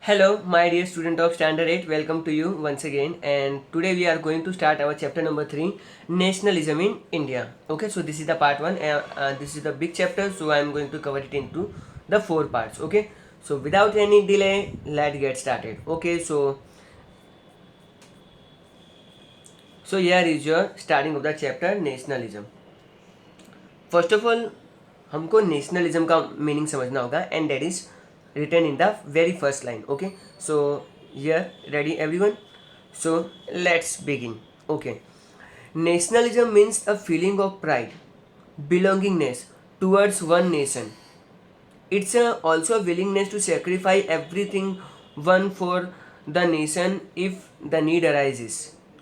Hello, my dear student of Standard 8. Welcome to you once again. And today we are going to start our chapter number 3, Nationalism in India. Okay, so this is the part 1. This is the big chapter, so I am going to cover it into the 4 parts. Okay, so without any delay, let's get started. Okay, so here is your starting of the chapter, Nationalism. First of all हमको nationalism का meaning समझना होगा and that is written in the very first line. Okay, so here ready everyone. So let's begin. Okay, nationalism means a feeling of pride, belongingness towards one nation. It's also a willingness to sacrifice everything one for the nation if the need arises.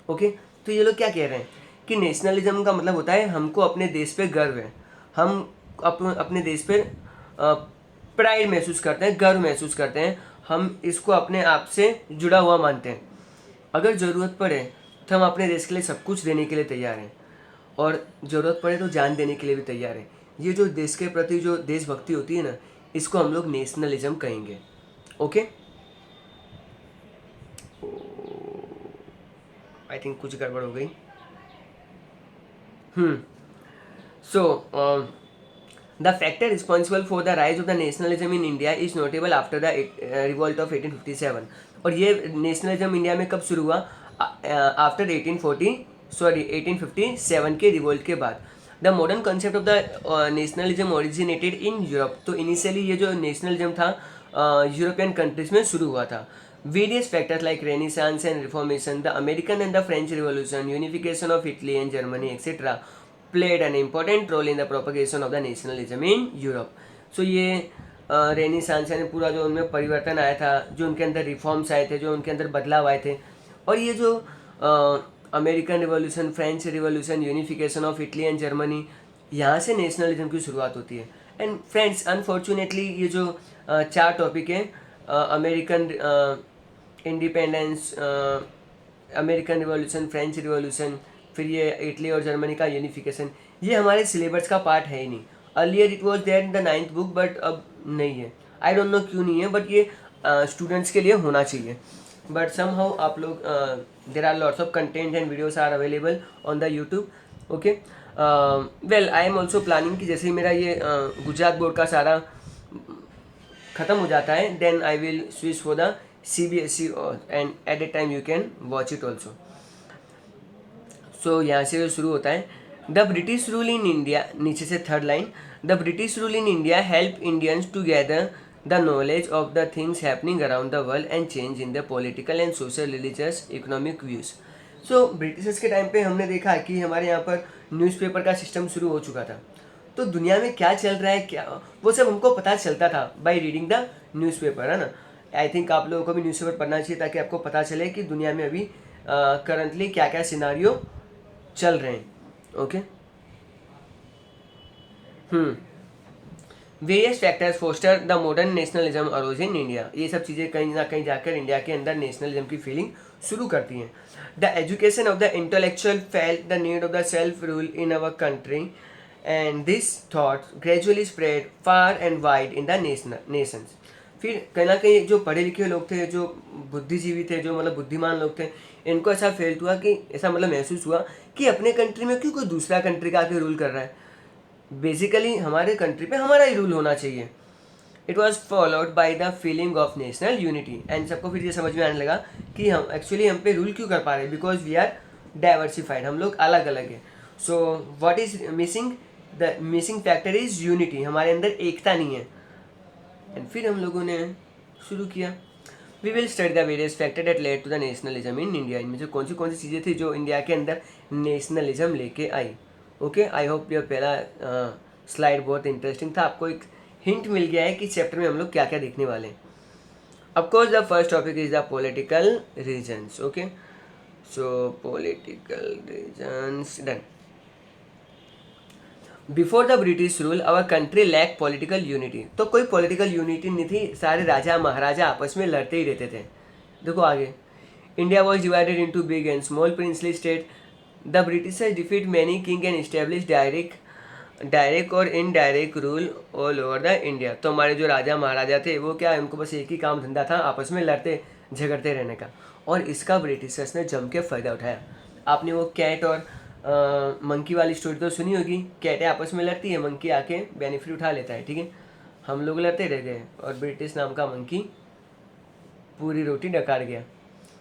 Okay, तो ये लोग क्या कह रहे हैं कि nationalism का मतलब होता है हमको अपने देश पे गर्व है, हम अपने देश पे प्राइड महसूस करते हैं, गर्व महसूस करते हैं, हम इसको अपने आप से जुड़ा हुआ मानते हैं. अगर ज़रूरत पड़े तो हम अपने देश के लिए सब कुछ देने के लिए तैयार हैं और ज़रूरत पड़े तो जान देने के लिए भी तैयार हैं. ये जो देश के प्रति जो देशभक्ति होती है ना, इसको हम लोग नेशनलिज्म कहेंगे. ओके, आई थिंक कुछ गड़बड़ हो गई. So the factor responsible for the rise of the nationalism in India is notable after the revolt of 1857. और ये नेशनलिज्म इंडिया में कब शुरू हुआ? आफ्टर 1857 के रिवॉल्ट के बाद. The modern concept of the nationalism originated in Europe. तो इनिशियली ये जो नेशनलिज्म था यूरोपियन कंट्रीज में शुरू हुआ था. Various factors like renaissance and reformation, the American and the French revolution, unification of Italy and Germany etcetera played an important role in the propagation of the nationalism in Europe. So ये renaissance यानी पूरा जो उनमें परिवर्तन आया था, जो उनके अंदर रिफॉर्म्स आए थे, जो उनके अंदर बदलाव आए थे, और ये जो American revolution, French revolution, unification of Italy and Germany, यहाँ से नेशनलिज्म की शुरुआत होती है. एंड फ्रेंड्स, अनफॉर्चुनेटली ये जो 4 टॉपिक हैं, American independence, American revolution, French revolution, फिर ये इटली और जर्मनी का यूनिफिकेशन, ये हमारे सिलेबस का पार्ट है ही नहीं. Earlier it was there in the 9th book, but अब नहीं है. आई डोंट नो क्यों नहीं है, बट ये स्टूडेंट्स के लिए होना चाहिए. बट समहाउ आप लोग there are lots of content and videos are available on the YouTube. Okay, well I am also planning कि जैसे ही मेरा ये गुजरात बोर्ड का सारा ख़त्म हो जाता है, then I will switch for the CBSE and at the time you can watch it also. So यहाँ से शुरू होता है. The British rule in India, नीचे से third line, the British rule in India help Indians to gather the knowledge of the things happening around the world and change in the political and social, religious, economic views. So Britishers के time पे हमने देखा कि हमारे यहाँ पर newspaper का system शुरू हो चुका था. तो दुनिया में क्या चल रहा है, क्या वो सब हमको पता चलता था बाय रीडिंग द न्यूज़पेपर, है ना. आई थिंक आप लोगों को भी न्यूज़पेपर पढ़ना चाहिए ताकि आपको पता चले कि दुनिया में अभी करंटली क्या क्या सिनारियो चल रहे हैं. Okay, various factors foster the modern nationalism arose in India. ये सब चीज़ें कहीं ना कहीं जाकर इंडिया के अंदर नेशनलिज्म की फीलिंग शुरू करती हैं. The education of the intellectual felt the need of the self rule in our country and this thought gradually spread far and wide in the Nations. फिर कहीं ना कहीं जो पढ़े लिखे लोग थे, जो बुद्धिजीवी थे, जो मतलब बुद्धिमान लोग थे, इनको ऐसा फील हुआ कि ऐसा मतलब महसूस हुआ कि अपने कंट्री में क्यों कोई दूसरा कंट्री का आके रूल कर रहा है. बेसिकली हमारे कंट्री पे हमारा ही रूल होना चाहिए. It was followed by the feeling of national unity. And सबको फिर ये समझ में आने लगा कि हम एक्चुअली हम पे रूल क्यों कर पा रहे हैं, बिकॉज वी आर डाइवर्सिफाइड, हम लोग अलग अलग हैं. So what is missing? The missing factor is unity. हमारे अंदर एकता नहीं है. एंड फिर हम लोगों ने शुरू किया. We will study the various factor that led to the nationalism in India. इनमें से कौन सी चीज़ें थी जो इंडिया के अंदर नेशनलिज्म लेके आई. ओके, आई होप ये पहला स्लाइड बहुत इंटरेस्टिंग था. आपको एक हिंट मिल गया है कि चैप्टर में हम लोग क्या क्या देखने वाले हैं. Of course the first topic is the political reasons. Okay, so political reasons done. Before the British rule our country lack political unity. तो कोई पॉलिटिकल यूनिटी नहीं थी, सारे राजा महाराजा आपस में लड़ते ही रहते थे. देखो आगे, India was divided into big and small princely state. The Britishers defeat many king and established direct direct और indirect rule all over the India. तो हमारे जो राजा महाराजा थे वो क्या है, उनको बस एक ही काम धंधा था, आपस में लड़ते झगड़ते रहने का, और इसका ब्रिटिशर्स ने जम के फ़ायदा उठाया। आपने वो कैट और मंकी वाली स्टोरी तो सुनी होगी। कैटें आपस में लड़ती है, मंकी आके बेनिफिट उठा लेता है, ठीक है। हम लोग लड़ते रह गए और ब्रिटिश नाम का मंकी पूरी रोटी डकार गया।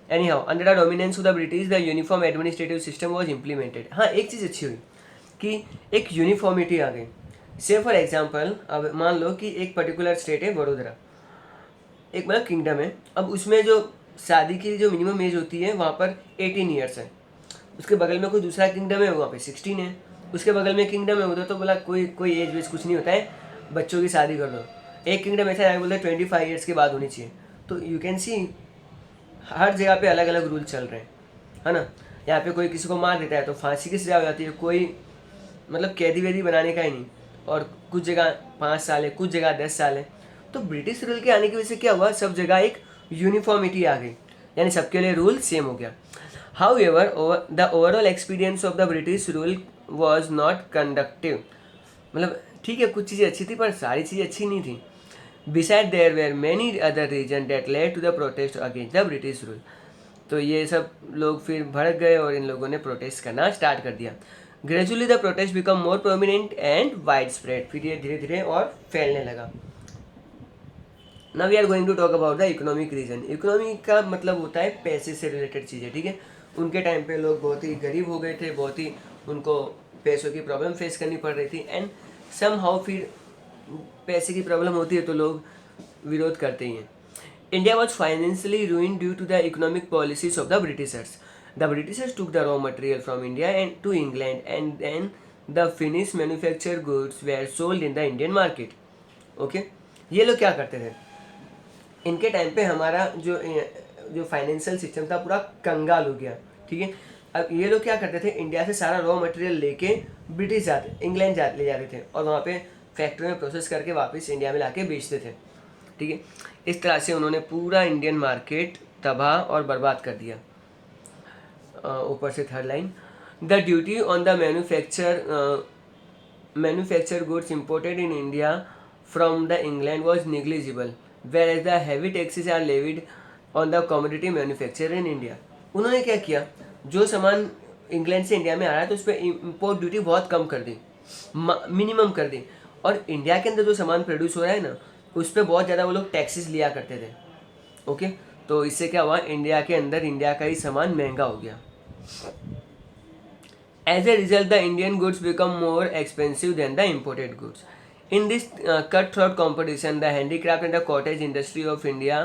Any how, under the dominance of the British the uniform administrative system was implemented. हाँ, एक चीज़ अच्छी हुई कि एक यूनिफॉर्मिटी आ गई। से फॉर एग्जाम्पल, अब मान लो कि एक पर्टिकुलर स्टेट है वडोदरा, एक मतलब किंगडम है। अब उसमें जो शादी की जो मिनिमम एज होती है वहाँ पर 18 ईयर्स है। उसके बगल में कोई दूसरा किंगडम है, वहाँ पे 16 है। उसके बगल में किंगडम है, उधर तो बोला कोई एज वेज कुछ नहीं होता है, बच्चों की शादी कर दो। एक किंगडम ऐसा है बोलते हैं 25 ईयर्स के बाद होनी चाहिए। तो यू कैन सी हर जगह पे अलग अलग रूल चल रहे हैं, है ना। यहाँ पे कोई किसी को मार देता है तो फांसी की सजा हो जाती है, कोई मतलब कैदी वैदी बनाने का ही नहीं। और कुछ जगह 5 साल है, कुछ जगह 10 साल है। तो ब्रिटिश रूल के आने की वजह से क्या हुआ, सब जगह एक यूनिफॉर्मिटी आ गई, यानी सबके लिए रूल सेम हो गया। However, the overall experience of the British rule was not conductive। मतलब ठीक है, कुछ चीज़ें अच्छी थी पर सारी चीज़ें अच्छी नहीं थी। Besides, there were many other reasons that led to the protest against the British rule। तो ये सब लोग फिर भड़क गए और इन लोगों ने प्रोटेस्ट करना स्टार्ट कर दिया। Gradually the protest become more prominent and wide spread. फिर ये धीरे धीरे और फैलने लगा। Now we are going to talk about the economic reason. Economy का मतलब होता है पैसे से रिलेटेड चीज़ें, ठीक है। उनके टाइम पे लोग बहुत ही गरीब हो गए थे, बहुत ही उनको पैसों की प्रॉब्लम फेस करनी पड़ रही थी। एंड सम हाउ फिर पैसे की प्रॉब्लम होती है तो लोग विरोध करते ही हैं। India was financially ruined due to the economic policies of the Britishers. The Britishers took the raw material from India and to England and then the finish manufacture goods were sold in the Indian market. Okay, ये लोग क्या करते थे, इनके time पे हमारा जो financial system था पूरा कंगाल हो गया, ठीक है। अब ये लोग क्या करते थे, इंडिया से सारा रॉ मटेरियल लेके ब्रिटिश इंग्लैंड ले जाते थे और वहाँ पे फैक्ट्री में प्रोसेस करके वापस इंडिया में लाके बेचते थे, ठीक है। इस तरह से उन्होंने पूरा इंडियन मार्केट तबाह और बर्बाद कर दिया। ऊपर से third line, the duty on the manufacture goods imported in India from the England was negligible whereas the heavy taxes are levied on the commodity manufactured in India। उन्होंने क्या किया, जो सामान इंग्लैंड से इंडिया में आ रहा है तो उस पर इम्पोर्ट ड्यूटी बहुत कम कर दी, मिनिमम कर दी। और इंडिया के अंदर जो सामान प्रोड्यूस हो रहा है ना, उस पर बहुत ज़्यादा वो लोग टैक्सेस लिया करते थे। ओके, तो इससे क्या हुआ, इंडिया के अंदर इंडिया का ही सामान महंगा हो गया। As a result the Indian goods become more expensive than the imported goods. In this cutthroat competition, the handicraft and the cottage industry of India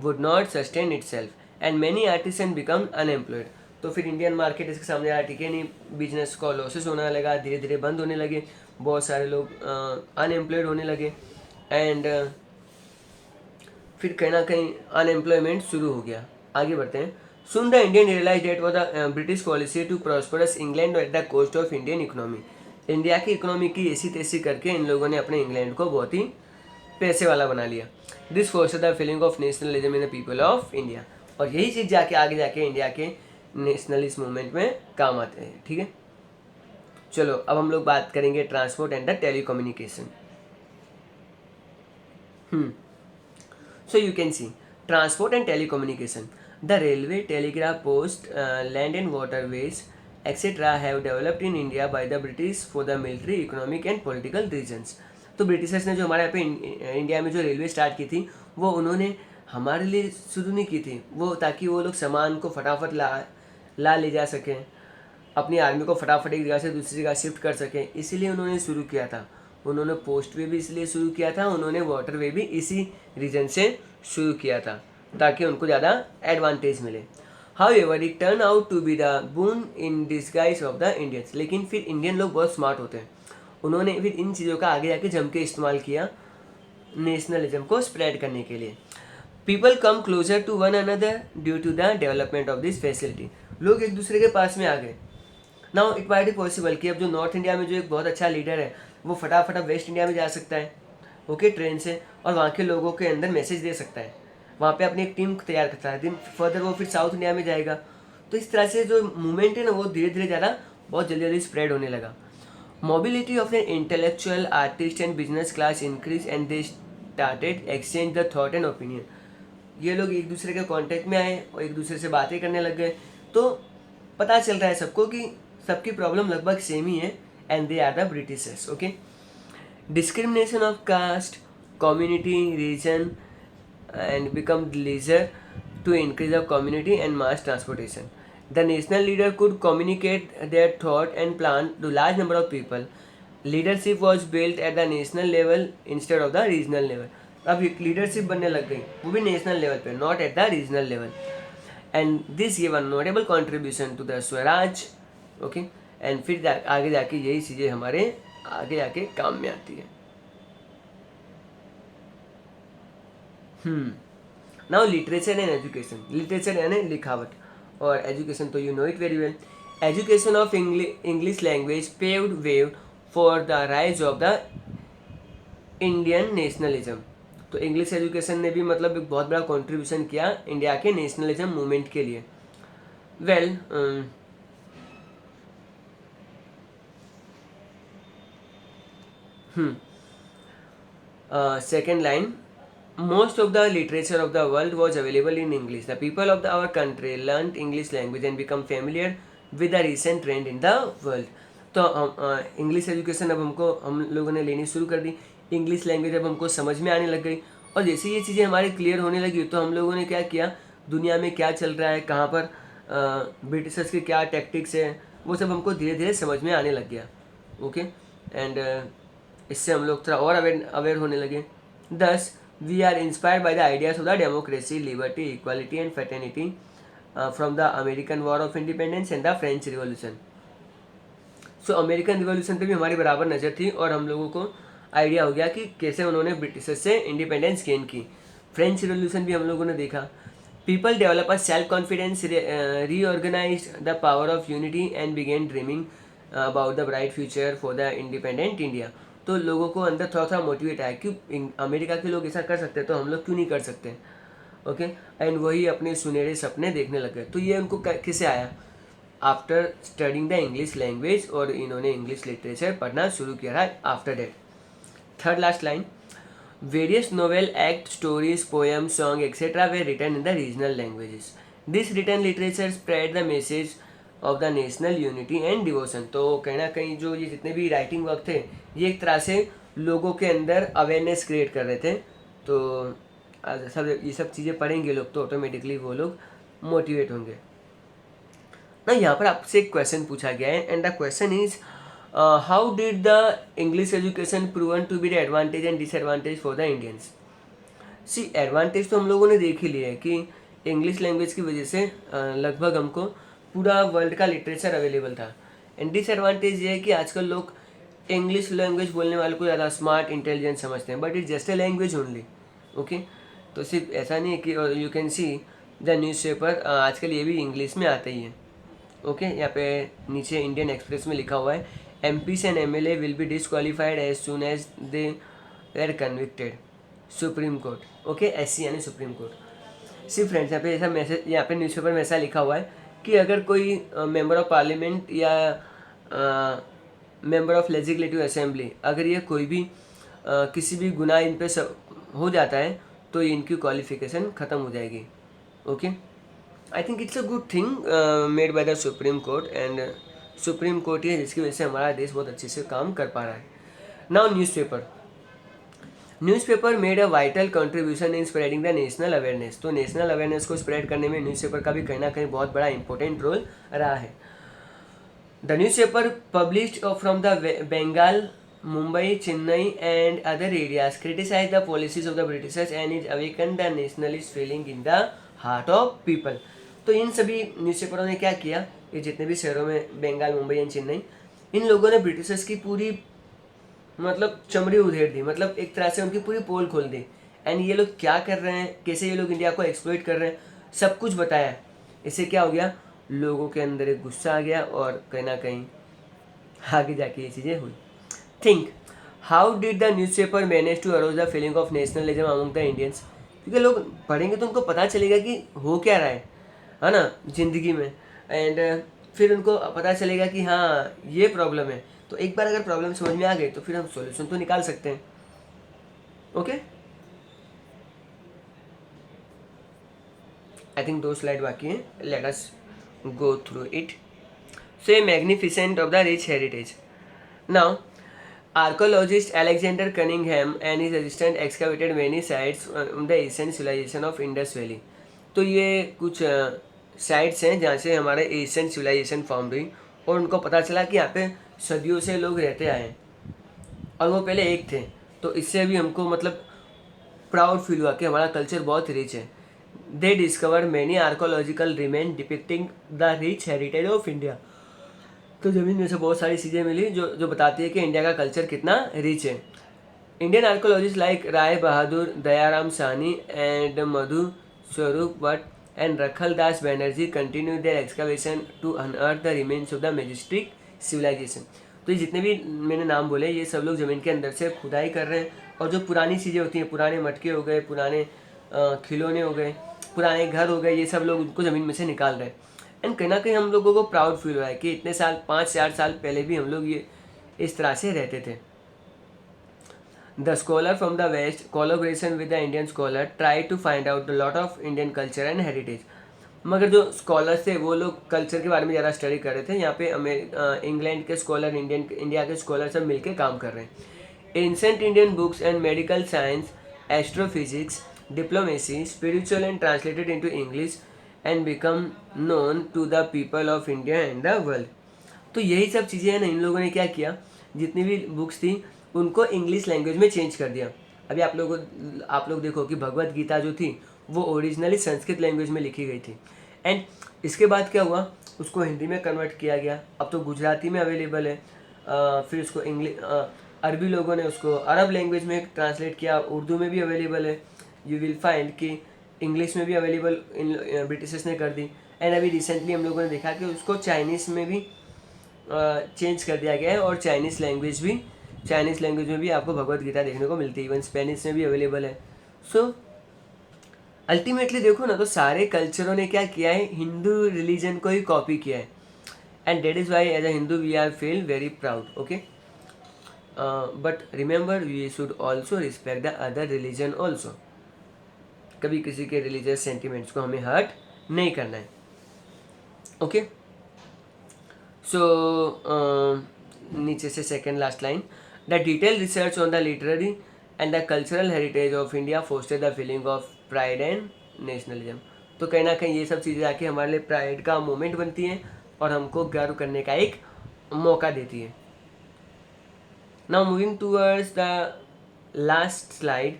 would not sustain itself, and many artisans become unemployed। तो फिर Indian market इसके सामने आया, ठीक है नहीं, business को losses होने लगा, धीरे धीरे बंद होने लगे, बहुत सारे लोग अनएम्प्लॉयड होने लगे। एंड फिर कहीं ना कहीं अनएम्प्लॉयमेंट शुरू हो गया। आगे बढ़ते हैं। Soon the Indian realized that was the British policy to prosperous England at the cost of Indian economy। India की इकोनॉमी की ऐसी तैसी करके इन लोगों ने अपने इंग्लैंड को बहुत ही पैसे वाला बना लिया। This forced the feeling of nationalism in the people of India. और यही चीज़ जाके आगे जाके इंडिया के नेशनलिस्ट मूवमेंट में काम आते हैं, ठीक है। चलो अब हम लोग बात करेंगे transport and the telecommunication. So you can see transport and telecommunication, the railway, telegraph post, land and waterways etc. have developed in India by the British for the military, economic and political reasons। तो Britishers ने जो हमारे यहाँ पे India में जो railway start की थी वो उन्होंने हमारे लिए शुरू नहीं की थी, वो ताकि वो लोग सामान को फटाफट ला ले जा सकें, अपनी आर्मी को फटाफट एक जगह से दूसरी जगह शिफ्ट कर सकें, इसीलिए उन्होंने शुरू किया था। उन्होंने पोस्ट वे भी इसलिए शुरू किया था, उन्होंने वाटर वे भी इसी रीजन से शुरू किया था ताकि उनको ज़्यादा एडवांटेज मिले। However, it turned out to be the boon in disguise of the Indians। लेकिन फिर इंडियन लोग बहुत स्मार्ट होते हैं, उन्होंने फिर इन चीज़ों का आगे जाके जम के इस्तेमाल किया नेशनलिज्म को स्प्रेड करने के लिए। People come closer to one another due to the development of this facility. लोग एक दूसरे के पास में आ गए। Now it might be possible कि अब जो नॉर्थ इंडिया में जो एक बहुत अच्छा लीडर है वो फटाफट अब वेस्ट इंडिया में जा सकता है, ओके, ट्रेन से, और वहाँ के लोगों के अंदर मैसेज दे सकता है, वहाँ पे अपनी एक टीम तैयार करता है, दिन फर्दर वो फिर साउथ इंडिया में जाएगा। तो इस तरह से जो मूवमेंट है ना वो धीरे धीरे ज़्यादा बहुत जल्दी जल्दी स्प्रेड होने लगा। Mobility of the intellectual, artist and business class increased and they started exchange the thought and opinion. ये लोग एक दूसरे के कांटेक्ट में आए और एक दूसरे से बातें करने लग गए, तो पता चल रहा है सबको कि सबकी प्रॉब्लम लगभग सेम ही है, and they are the Britishers. Okay. Discrimination of caste, community, region, and become leisure to increase of community and mass transportation. The national leader could communicate their thought and plan to large number of people. Leadership was built at the national level instead of the regional level. अब leadership बनने लग गई, वो भी national level पे, not at the regional level. And this give a notable contribution to the swaraj. Okay. And फिर आगे जाके यही चीज़ें हमारे आगे जाके काम में आती है. Now literature and education. Literature यानी लिखावट, और एजुकेशन तो you know it very well. Education of English language paved way for the rise of the Indian nationalism. तो इंग्लिश एजुकेशन ने भी मतलब एक बहुत बड़ा कंट्रीब्यूशन किया इंडिया के नेशनलिज्म मूवमेंट के लिए. Well, second line, most of the literature of the world was available in English. The people of our country learned English language and become familiar with the recent trend in the world. तो English education अब हम लोगों ने लेनी शुरू कर दी. English language अब हमको समझ में आने लग गई, और जैसे ये चीज़ें हमारी क्लियर होने लगी तो हम लोगों ने क्या किया, दुनिया में क्या चल रहा है, कहाँ पर ब्रिटिशर्स के क्या टैक्टिक्स है, वो सब हमको धीरे धीरे समझ में आने लग गया. ओके. एंड इससे हम लोग थोड़ा और अवेयर होने लगे. Thus, we are inspired by the ideas of the democracy, liberty, equality and fraternity from the American war of independence and the French revolution. So American revolution पे भी हमारी बराबर नज़र थी, और हम लोगों को आइडिया हो गया कि कैसे उन्होंने ब्रिटिशर्स से इंडिपेंडेंस गेन की. फ्रेंच रिवॉल्यूशन भी हम लोगों ने देखा. People develop a self confidence, reorganise the power of unity and began dreaming about the bright future for the independent India. तो लोगों को अंदर थोड़ा थोड़ा मोटिवेट आया कि अमेरिका के लोग ऐसा कर सकते हैं तो हम लोग क्यों नहीं कर सकते. ओके. एंड वही अपने सुनहरे सपने देखने लग गए. तो ये उनको किसे आया, after studying the English language, और इन्होंने इंग्लिश लिटरेचर पढ़ना शुरू किया है after that. Third last line, various novel, act, stories, poem, song etcetera were written in the regional languages. This written literature spread the message of the national unity and devotion. तो कहीं ना कहीं जो ये जितने भी राइटिंग वर्क थे, ये एक तरह से लोगों के अंदर अवेयरनेस क्रिएट कर रहे थे. तो सब ये सब चीज़ें पढ़ेंगे लोग तो ऑटोमेटिकली वो लोग मोटिवेट होंगे ना. यहाँ पर आपसे एक क्वेश्चन पूछा गया है, and the question is, how did the English education proven to be the advantage and disadvantage for the Indians. See, advantage तो हम लोगों ने देख ही लिया है कि इंग्लिश लैंग्वेज की वजह से लगभग हमको पूरा वर्ल्ड का लिटरेचर अवेलेबल था. एंड डिसएडवांटेज ये है कि आजकल लोग इंग्लिश लैंग्वेज बोलने वालों को ज़्यादा स्मार्ट, इंटेलिजेंट समझते हैं, but it's just a language only. Okay. तो सिर्फ ऐसा नहीं है कि you can see the newspaper आजकल ये भी इंग्लिश में आते ही है. ओके. यहाँ पे नीचे इंडियन एक्सप्रेस में लिखा हुआ है, MPs and MLA will be disqualified as soon as they were convicted. Supreme court. Okay. SC यानी सुप्रीम कोर्ट. सी फ्रेंड्स, यहाँ पे ऐसा मैसेज, यहाँ पे न्यूज़पेपर में ऐसा लिखा हुआ है कि अगर कोई मेंबर ऑफ पार्लियामेंट या मेंबर ऑफ लेजिस्लेटिव असेंबली, अगर ये कोई भी किसी भी गुनाह इन पे हो जाता है तो इनकी क्वालिफिकेशन ख़त्म हो जाएगी. Okay. I think it's a good thing made by the Supreme Court, and Supreme Court ही है जिसकी वजह से हमारा देश बहुत अच्छे से काम कर पा रहा है. Now newspaper made a vital contribution in spreading the national awareness. तो नेशनल अवेयरनेस को स्प्रेड करने में न्यूज़पेपर का भी कहीं ना कहीं बहुत बड़ा इंपॉर्टेंट रोल रहा है. The newspaper published from the Bengal, Mumbai, Chennai and other areas criticise the policies of the Britishers and is awaken the nationalist feeling in the heart of people. तो इन सभी न्यूज़पेपरों ने क्या किया, ये जितने भी शहरों में बंगाल, मुंबई एंड चेन्नई, इन लोगों ने ब्रिटिशर्स की पूरी मतलब चमड़ी उधेड़ दी, मतलब एक तरह से उनकी पूरी पोल खोल दी. एंड ये लोग क्या कर रहे हैं, कैसे ये लोग इंडिया को एक्सप्लॉइट कर रहे हैं, सब कुछ बताया. इससे क्या हो गया, लोगों के अंदर एक गुस्सा आ गया, और कहीं ना कहीं आगे जाके ये चीज़ें हुई. Think, how did the newspaper manage to arose the feeling of nationalism among the Indians. क्योंकि लोग पढ़ेंगे तो उनको पता चलेगा कि हो क्या रहा है ना ज़िंदगी में. एंड फिर उनको पता चलेगा कि हाँ ये प्रॉब्लम है, तो एक बार अगर प्रॉब्लम समझ में आ गई तो फिर हम सॉल्यूशन तो निकाल सकते हैं. ओके, आई थिंक 2 स्लाइड बाकी हैं. Let us go through it. So a magnificent of the rich heritage. Now, archaeologist Alexander Cunningham and his assistant excavated many sites on the ancient civilization of Indus Valley. तो ये कुछ sites हैं जहाँ से हमारे Asian civilisation form हुई और उनको पता चला कि यहाँ पे सदियों से लोग रहते आए हैं और वो पहले एक थे. तो इससे भी हमको मतलब प्राउड फील हुआ कि हमारा कल्चर बहुत रिच है. दे discover many archaeological remain depicting the rich heritage of India. तो ज़मीन में से बहुत सारी चीज़ें मिली जो जो बताती है कि इंडिया का कल्चर कितना रिच है. Indian archaeologist like Rai Bahadur, Dayaram Sahni and Madhu Swarup Bhatt and Rakhal Das Banerjee continue their excavation to unearth the remains of the majestic civilisation. तो ये जितने भी मैंने नाम बोले ये सब लोग ज़मीन के अंदर से खुदाई कर रहे हैं और जो पुरानी चीज़ें होती हैं, पुराने मटके हो गए, पुराने खिलौने हो गए, पुराने घर हो गए, ये सब लोग उनको ज़मीन में से निकाल रहे हैं. एंड कहीं ना कहीं हम लोगों को प्राउड फील हुआ है कि इतने साल 5-4 साल पहले भी हम लोग ये इस तरह से रहते थे. The scholar from the west collaboration with the Indian scholar try to find out the lot of Indian culture and heritage. मगर जो स्कॉलर्स थे वो लोग कल्चर के बारे में ज़्यादा स्टडी कर रहे थे. यहाँ पे इंग्लैंड के स्कॉलर, इंडिया के स्कॉलर सब मिलकर काम कर रहे हैं. Ancient Indian books and medical science, astrophysics, diplomacy, spiritual and translated into English and become known to the people of India and the world. तो यही सब चीज़ें हैं ना, इन लोगों ने क्या किया, जितनी भी बुक्स थी उनको इंग्लिश लैंग्वेज में चेंज कर दिया. अभी आप लोग देखो कि भगवत गीता जो थी वो ओरिजिनली संस्कृत लैंग्वेज में लिखी गई थी. एंड इसके बाद क्या हुआ, उसको हिंदी में कन्वर्ट किया गया. अब तो गुजराती में अवेलेबल है. फिर उसको अरबी लोगों ने उसको अरब लैंग्वेज में ट्रांसलेट किया, उर्दू में भी अवेलेबल है. यू विल फाइंड कि इंग्लिश में भी अवेलेबल इन ब्रिटिशर्स ने कर दी. एंड अभी रिसेंटली हम लोगों ने देखा कि उसको चाइनीज़ में भी चेंज कर दिया गया है और चाइनीज़ लैंग्वेज में भी आपको भगवत गीता देखने को मिलती है. इवन स्पेनिश में भी अवेलेबल है. सो अल्टीमेटली देखो ना, तो सारे कल्चरों ने क्या किया है, हिंदू रिलीजन को ही कॉपी किया है. And that is why as a Hindu we are feel very proud. Okay, but remember we should also respect the other religion also. कभी किसी के रिलीजियस सेंटिमेंट्स को हमें हर्ट नहीं करना है. ओके, सो नीचे से second last line. The detail research on the literary and the cultural heritage of India foster the feeling of pride and nationalism. तो कहीं ना कहीं ये सब चीज़ें आके हमारे लिए प्राइड का मोमेंट बनती हैं और हमको गर्व करने का एक मौका देती है. Now moving towards the last slide.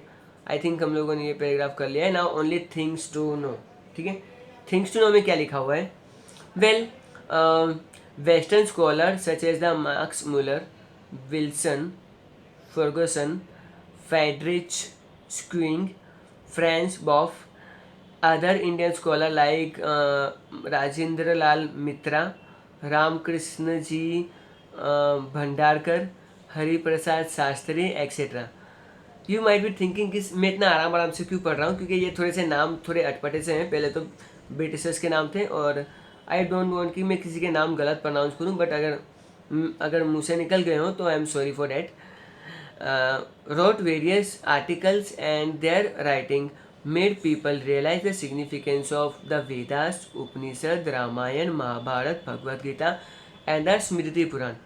I think हम लोगों ने ये पैराग्राफ कर लिया है. Now only things to know. ठीक है, थिंग्स टू नो में क्या लिखा हुआ है. Well, western scholar such as the Max Muller, Wilson, Fergusson, Friedrich स्क्विंग, Franz Bopp, other Indian scholar like Rajendra Lal Mitra, Ramakrishna G Bhandarkar, Hariprasad Shastri etcetera. You might be thinking कि मैं इतना आराम से क्यों पढ़ रहा हूँ, क्योंकि ये थोड़े से नाम थोड़े अटपटे से हैं. पहले तो ब्रिटिशर्स के नाम थे और आई डोंट वांट कि मैं किसी के नाम गलत प्रोनाउंस करूँ, बट अगर मुँह से निकल गए हों तो I am sorry for that. wrote various articles and their writing made people realize the significance of the Vedas, Upanishad, Ramayana, Mahabharata, Bhagavad Gita and the Smriti Puran.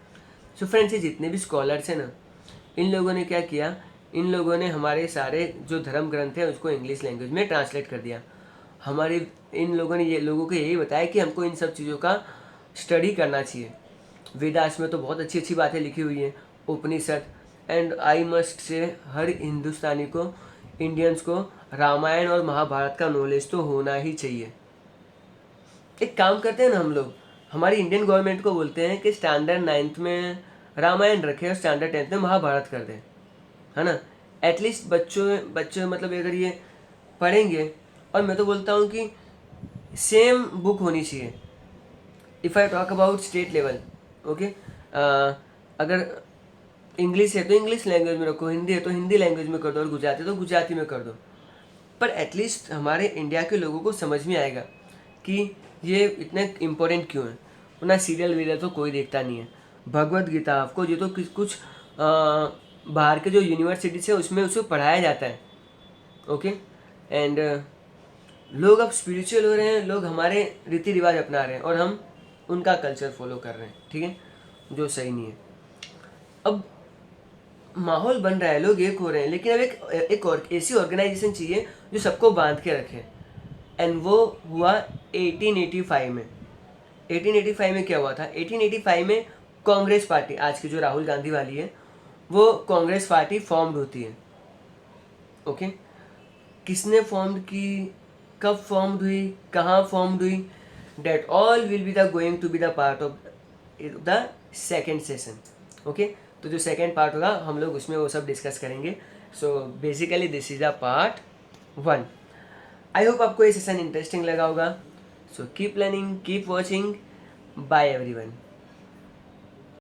So friends, ये जितने भी स्कॉलर्स हैं ना, इन लोगों ने क्या किया, इन लोगों ने हमारे सारे जो धर्म ग्रंथ हैं उसको इंग्लिश लैंग्वेज में ट्रांसलेट कर दिया. इन लोगों ने ये लोगों को यही बताया कि हमको इन सब चीज़ों का स्टडी करना चाहिए. वेदास में तो बहुत अच्छी अच्छी बातें लिखी हुई हैं, उपनिषद. एंड आई मस्ट से हर हिंदुस्तानी को, इंडियंस को रामायण और महाभारत का नॉलेज तो होना ही चाहिए. एक काम करते हैं ना हम लोग, हमारी इंडियन गवर्नमेंट को बोलते हैं कि स्टैंडर्ड 9th में रामायण रखें और स्टैंडर्ड 10th में महाभारत कर दें, है ना. एटलीस्ट बच्चों मतलब अगर ये पढ़ेंगे, और मैं तो बोलता हूँ कि सेम बुक होनी चाहिए. If I talk about state level, okay, अगर इंग्लिश है तो इंग्लिश लैंग्वेज में रखो, हिंदी है तो हिंदी लैंग्वेज में कर दो और गुजराती है तो गुजराती में कर दो. पर एटलीस्ट हमारे इंडिया के लोगों को समझ में आएगा कि ये इतने इम्पोर्टेंट क्यों है. वरना सीरियल वीरियल तो कोई देखता नहीं है. भगवत गीता आपको ये तो कुछ बाहर के जो यूनिवर्सिटीज है उसमें उसे पढ़ाया जाता है, ओके। एंड लोग अब स्पिरिचुअल हो रहे हैं, लोग हमारे रीति रिवाज अपना रहे हैं और हम उनका कल्चर फॉलो कर रहे हैं, ठीक है, जो सही नहीं है। अब माहौल बन रहा है, लोग एक हो रहे हैं, लेकिन अब एक और ऐसी ऑर्गेनाइजेशन चाहिए जो सबको बांध के रखे। एंड वो हुआ 1885 में। 1885 में क्या हुआ था? 1885 में कांग्रेस पार्टी, आज की जो राहुल गांधी वाली है, वो कांग्रेस पार्टी फॉर्म्ड होती है, ओके। किसने फॉर्म की, कब फॉर्म्ड हुई, कहाँ फॉर्म्ड हुई, that all will be the going to be the part of the second session, okay. तो जो सेकेंड पार्ट होगा हम लोग उसमें वो सब डिस्कस करेंगे। So basically this is the part 1। I hope आपको ये सेशन इंटरेस्टिंग लगा होगा। So keep learning, keep watching, bye everyone.